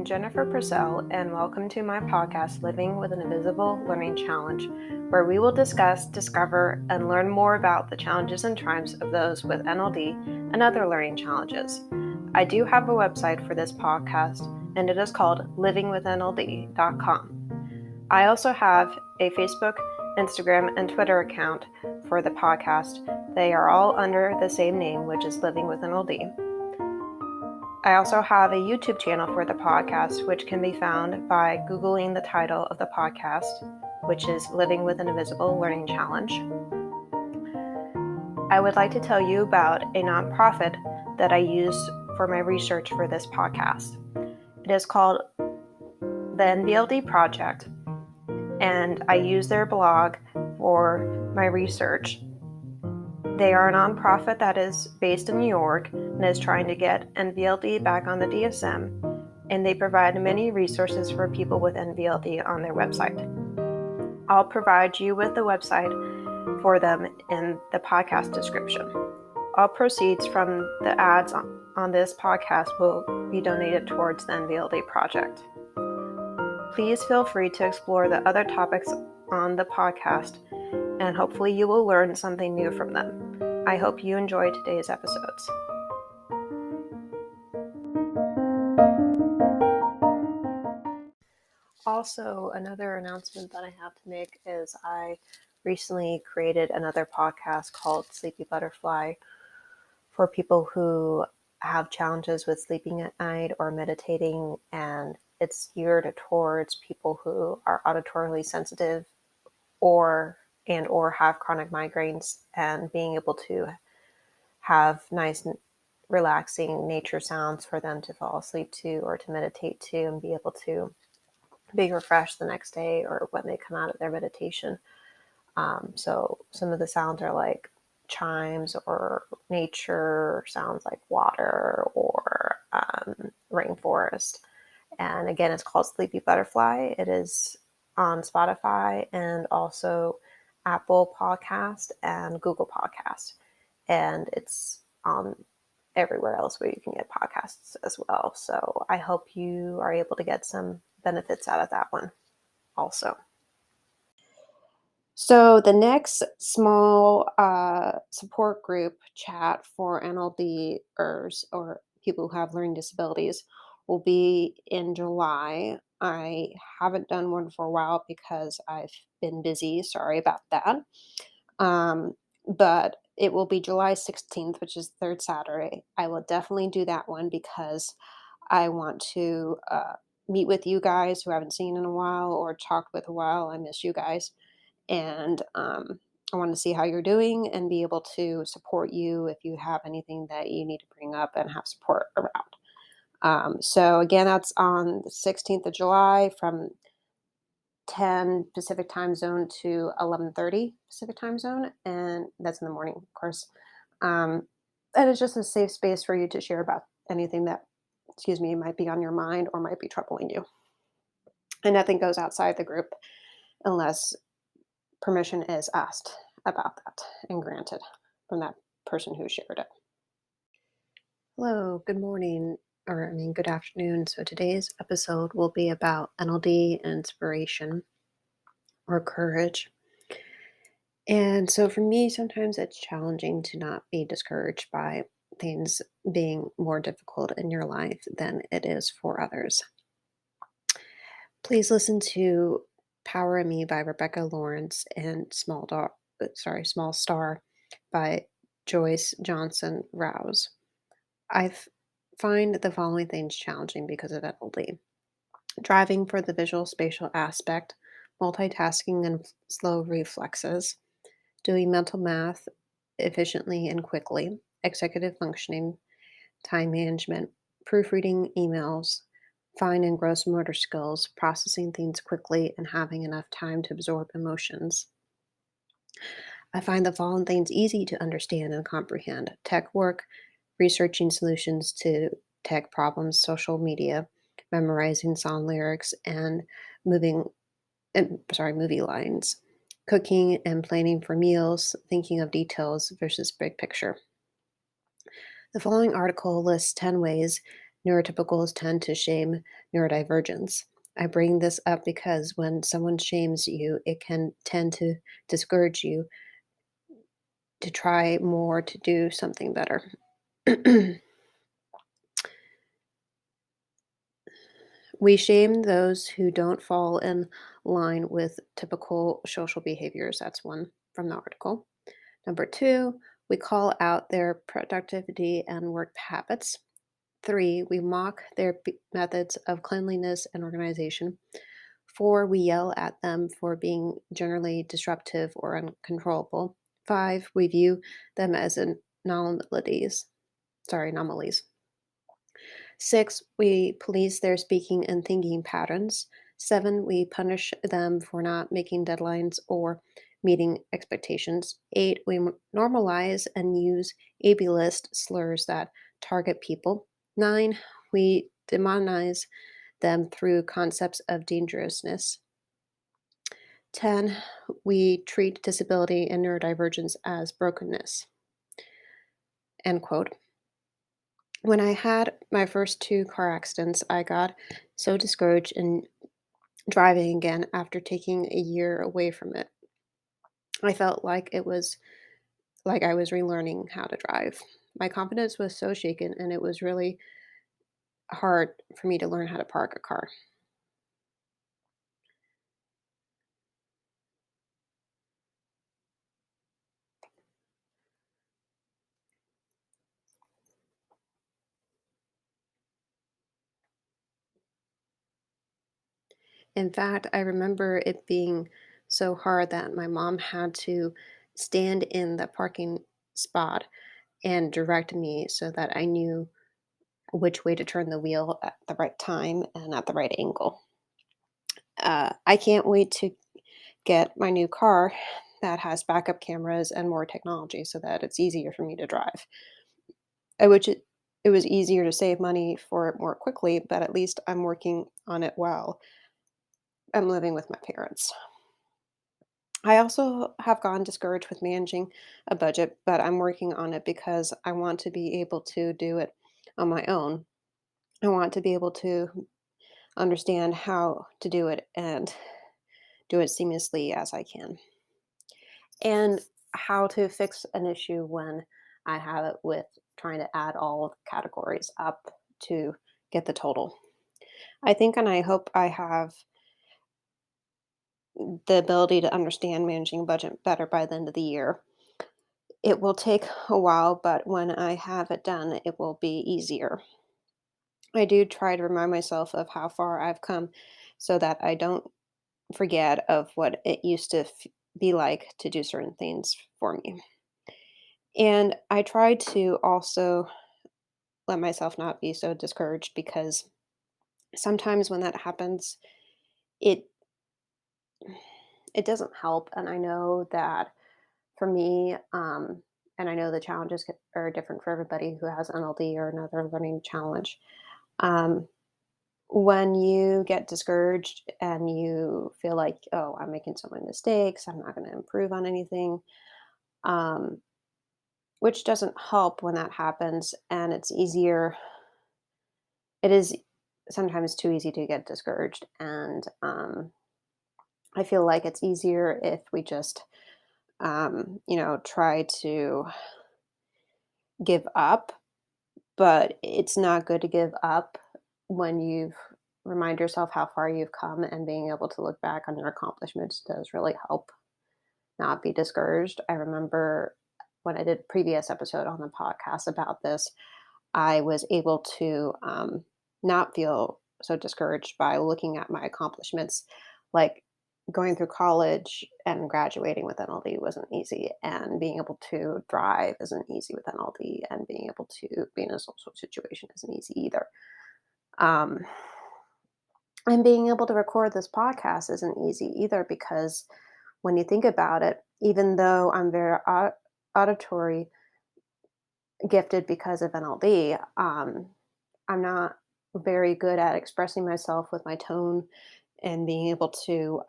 I'm Jennifer Purcell, and welcome to my podcast, Living with an Invisible Learning Challenge, where we will discuss, discover, and learn more about the challenges and triumphs of those with NLD and other learning challenges. I do have a website for this podcast, and it is called livingwithnld.com. I also have a Facebook, Instagram, and Twitter account for the podcast. They are all under the same name, which is Living with NLD. I also have a YouTube channel for the podcast, which can be found by Googling the title of the podcast, which is Living with an Invisible Learning Challenge. I would like to tell you about a nonprofit that I use for my research for this podcast. It is called the NVLD Project, and I use their blog for my research. They are a nonprofit that is based in New York and is trying to get NVLD back on the DSM, and they provide many resources for people with NVLD on their website. I'll provide you with the website for them in the podcast description. All proceeds from the ads on this podcast will be donated towards the NVLD project. Please feel free to explore the other topics on the podcast, and hopefully you will learn something new from them. I hope you enjoy today's episodes. Also, another announcement that I have to make is I recently created another podcast called Sleepy Butterfly for people who have challenges with sleeping at night or meditating, and it's geared towards people who are auditorily sensitive or have chronic migraines, and being able to have nice, relaxing nature sounds for them to fall asleep to or to meditate to and be able to be refreshed the next day or when they come out of their meditation. So some of the sounds are like chimes or nature sounds like water or rainforest. And again, it's called Sleepy Butterfly. It is on Spotify and also Apple Podcast and Google Podcast. And it's on everywhere else where you can get podcasts as well. So I hope you are able to get some benefits out of that one also. So the next small support group chat for NLDers or people who have learning disabilities will be in July. I haven't done one for a while because I've been busy. Sorry about that. But it will be July 16th, which is the third Saturday. I will definitely do that one because I want to meet with you guys who I haven't seen in a while or talked with a while. I miss you guys. And I want to see how you're doing and be able to support you if you have anything that you need to bring up and have support around. So again, that's on the 16th of July from 10 Pacific time zone to 11:30 Pacific time zone. And that's in the morning, of course. And it's just a safe space for you to share about anything that, might be on your mind or might be troubling you. And nothing goes outside the group unless permission is asked about that and granted from that person who shared it. Hello, good morning, good afternoon. So today's episode will be about NLD and inspiration or courage. And so for me, sometimes it's challenging to not be discouraged by things being more difficult in your life than it is for others. Please listen to Power in Me by Rebecca Lawrence and Small Star by Joyce Johnson Rouse. I find the following things challenging because of NLD. Driving for the visual spatial aspect, multitasking and slow reflexes, doing mental math efficiently and quickly, executive functioning, time management, proofreading emails, fine and gross motor skills, processing things quickly, and having enough time to absorb emotions. I find the following things easy to understand and comprehend: tech work, researching solutions to tech problems, social media, memorizing song lyrics, and movie lines, cooking and planning for meals, thinking of details versus big picture. The following article lists 10 ways Neurotypicals tend to shame neurodivergence. I bring this up because when someone shames you, it can tend to discourage you to try more to do something better. We shame those who don't fall in line with typical social behaviors. That's one from the article. Number two, we call out their productivity and work habits. Three, we mock their methods of cleanliness and organization. Four, we yell at them for being generally disruptive or uncontrollable. Five, we view them as anomalies. Anomalies. Six, we police their speaking and thinking patterns. Seven, we punish them for not making deadlines or meeting expectations. Eight, we normalize and use ableist slurs that target people. Nine, we demonize them through concepts of dangerousness. 10, we treat disability and neurodivergence as brokenness. End quote. When I had my first two car accidents, I got so discouraged in driving again after taking a year away from it. I felt like it was like I was relearning how to drive. My confidence was so shaken, and it was really hard for me to learn how to park a car. In fact, I remember it being so hard that my mom had to stand in the parking spot and direct me so that I knew which way to turn the wheel at the right time and at the right angle. I can't wait to get my new car that has backup cameras and more technology so that it's easier for me to drive. I wish it was easier to save money for it more quickly, but at least I'm working on it while I'm living with my parents. I also have gotten discouraged with managing a budget, but I'm working on it because I want to be able to do it on my own. I want to be able to understand how to do it and do it seamlessly as I can. And how to fix an issue when I have it with trying to add all of the categories up to get the total. I think and I hope I have the ability to understand managing a budget better by the end of the year. It will take a while, but when I have it done, it will be easier. I do try to remind myself of how far I've come so that I don't forget of what it used to be like to do certain things for me. And I try to also let myself not be so discouraged because sometimes when that happens, it it doesn't help. And I know that for me, and I know the challenges are different for everybody who has NLD or another learning challenge. Um, when you get discouraged and you feel like, oh, I'm making so many mistakes, I'm not going to improve on anything, um, which doesn't help when that happens. And it's easier, it is sometimes too easy to get discouraged. And I feel like it's easier if we just, try to give up, but it's not good to give up when you've remind yourself how far you've come, and being able to look back on your accomplishments does really help not be discouraged. I remember when I did a previous episode on the podcast about this, I was able to not feel so discouraged by looking at my accomplishments. Like going through college and graduating with NLD wasn't easy, and being able to drive isn't easy with NLD, and being able to be in a social situation isn't easy either. Um, and being able to record this podcast isn't easy either because when you think about it, even though I'm very auditory gifted because of NLD, I'm not very good at expressing myself with my tone and being able to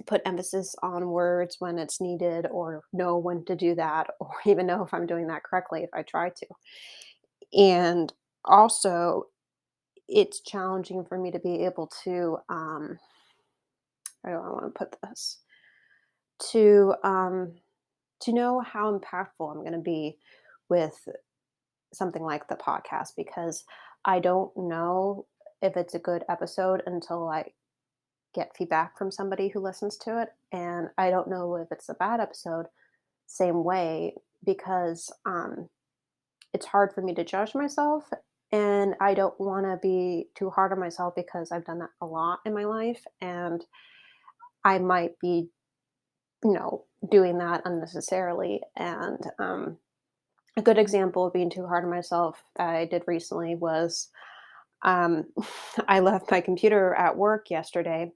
put emphasis on words when it's needed, or know when to do that, or even know if I'm doing that correctly if I try to. And also, it's challenging for me to be able to, how do I want to put this? To to know how impactful I'm going to be with something like the podcast, because I don't know if it's a good episode until I get feedback from somebody who listens to it, and I don't know if it's a bad episode same way, because it's hard for me to judge myself, and I don't want to be too hard on myself because I've done that a lot in my life, and I might be, doing that unnecessarily. And a good example of being too hard on myself that I did recently was, um, I left my computer at work yesterday,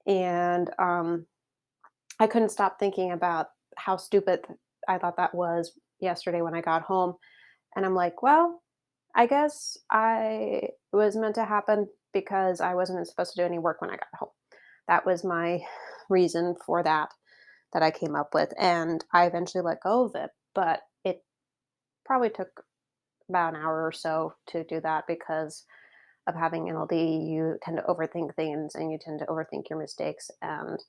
and I couldn't stop thinking about how stupid I thought that was yesterday when I got home. And I'm like, well, I guess it was meant to happen because I wasn't supposed to do any work when I got home. That was my reason for that I came up with. And I eventually let go of it. But it probably took about an hour or so to do that because of having NLD. You tend to overthink things and you tend to overthink your mistakes and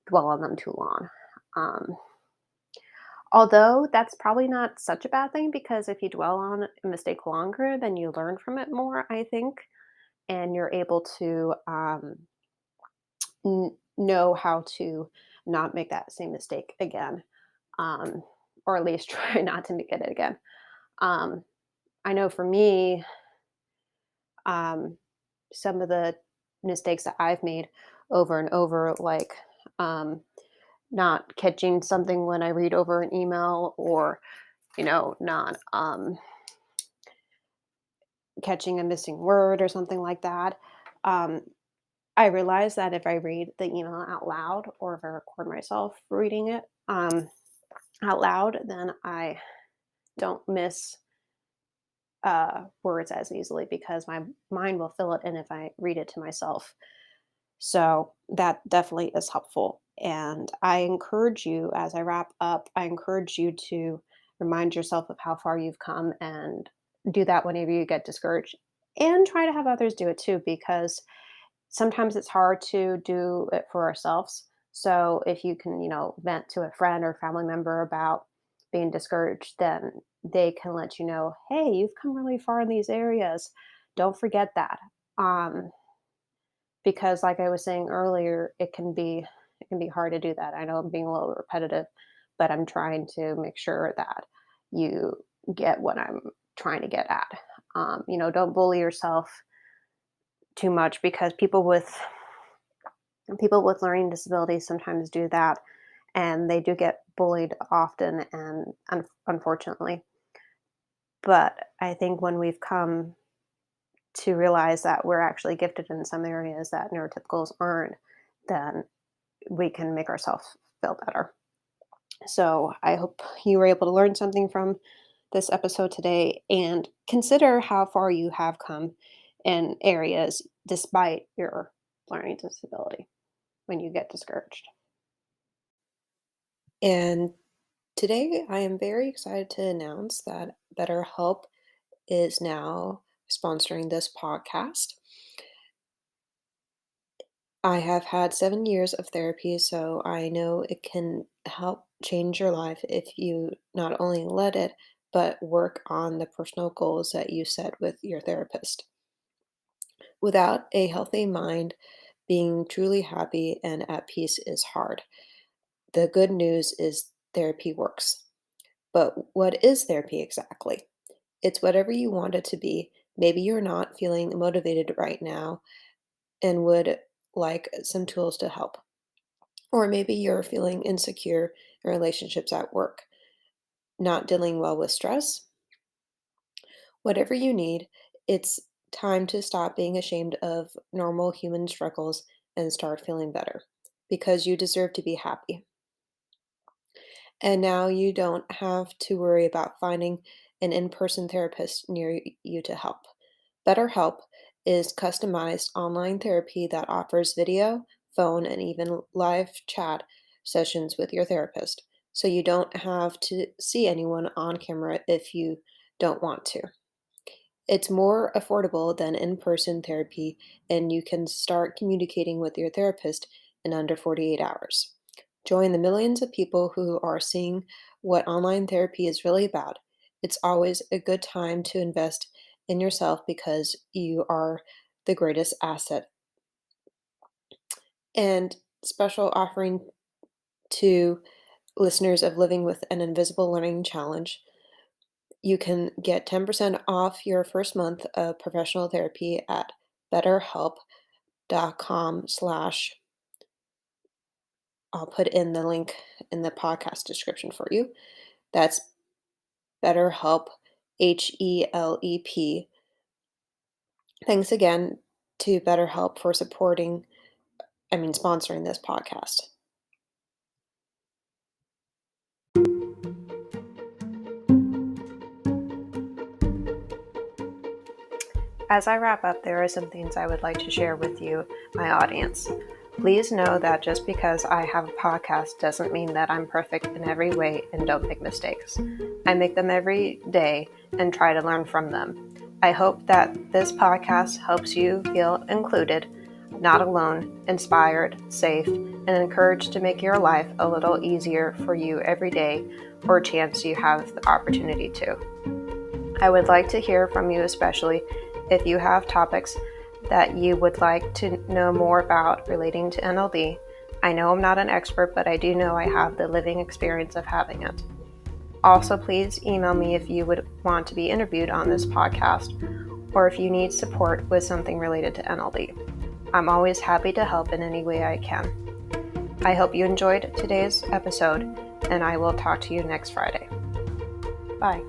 dwell on them too long. Um, Although that's probably not such a bad thing, because if you dwell on a mistake longer, then you learn from it more, I think, and you're able to know how to not make that same mistake again, um, or at least try not to make it again. Um, I know for me, um, some of the mistakes that I've made over and over, like um, not catching something when I read over an email, or not catching a missing word or something like that. Um, I realize that if I read the email out loud, or if I record myself reading it out loud, then I don't miss words as easily because my mind will fill it in if I read it to myself. So that definitely is helpful. And I encourage you, as I wrap up, I encourage you to remind yourself of how far you've come, and do that whenever you get discouraged. And try to have others do it too, because sometimes it's hard to do it for ourselves. So if you can, vent to a friend or family member about being discouraged, then they can let you know, hey, you've come really far in these areas. Don't forget that. Um, because like I was saying earlier, it can be hard to do that. I know I'm being a little repetitive, but I'm trying to make sure that you get what I'm trying to get at. Don't bully yourself too much, because people with learning disabilities sometimes do that, and they do get bullied often, and unfortunately. But I think when we've come to realize that we're actually gifted in some areas that neurotypicals aren't, then we can make ourselves feel better. So I hope you were able to learn something from this episode today, and consider how far you have come in areas despite your learning disability when you get discouraged. And today I am very excited to announce that BetterHelp is now sponsoring this podcast. I have had 7 years of therapy, so I know it can help change your life if you not only let it, but work on the personal goals that you set with your therapist. Without a healthy mind, being truly happy and at peace is hard. The good news is therapy works. But what is therapy exactly? It's whatever you want it to be. Maybe you're not feeling motivated right now and would like some tools to help. Or maybe you're feeling insecure in relationships at work, not dealing well with stress. Whatever you need, it's time to stop being ashamed of normal human struggles and start feeling better, because you deserve to be happy. And now you don't have to worry about finding an in person therapist near you to help. BetterHelp is customized online therapy that offers video, phone, and even live chat sessions with your therapist. So you don't have to see anyone on camera if you don't want to. It's more affordable than in-person therapy, and you can start communicating with your therapist in under 48 hours. Join the millions of people who are seeing what online therapy is really about. It's always a good time to invest in yourself because you are the greatest asset. And special offering to listeners of Living with an Invisible Learning Challenge. You can get 10% off your first month of professional therapy at betterhelp.com/. I'll put in the link in the podcast description for you. That's BetterHelp, HELEP. Thanks again to BetterHelp for sponsoring this podcast. As I wrap up, there are some things I would like to share with you, my audience. Please know that just because I have a podcast doesn't mean that I'm perfect in every way and don't make mistakes. I make them every day and try to learn from them. I hope that this podcast helps you feel included, not alone, inspired, safe, and encouraged to make your life a little easier for you every day or chance you have the opportunity to. I would like to hear from you, especially if you have topics that you would like to know more about relating to NLD. I know I'm not an expert, but I do know I have the living experience of having it. Also, please email me if you would want to be interviewed on this podcast or if you need support with something related to NLD. I'm always happy to help in any way I can. I hope you enjoyed today's episode, and I will talk to you next Friday. Bye.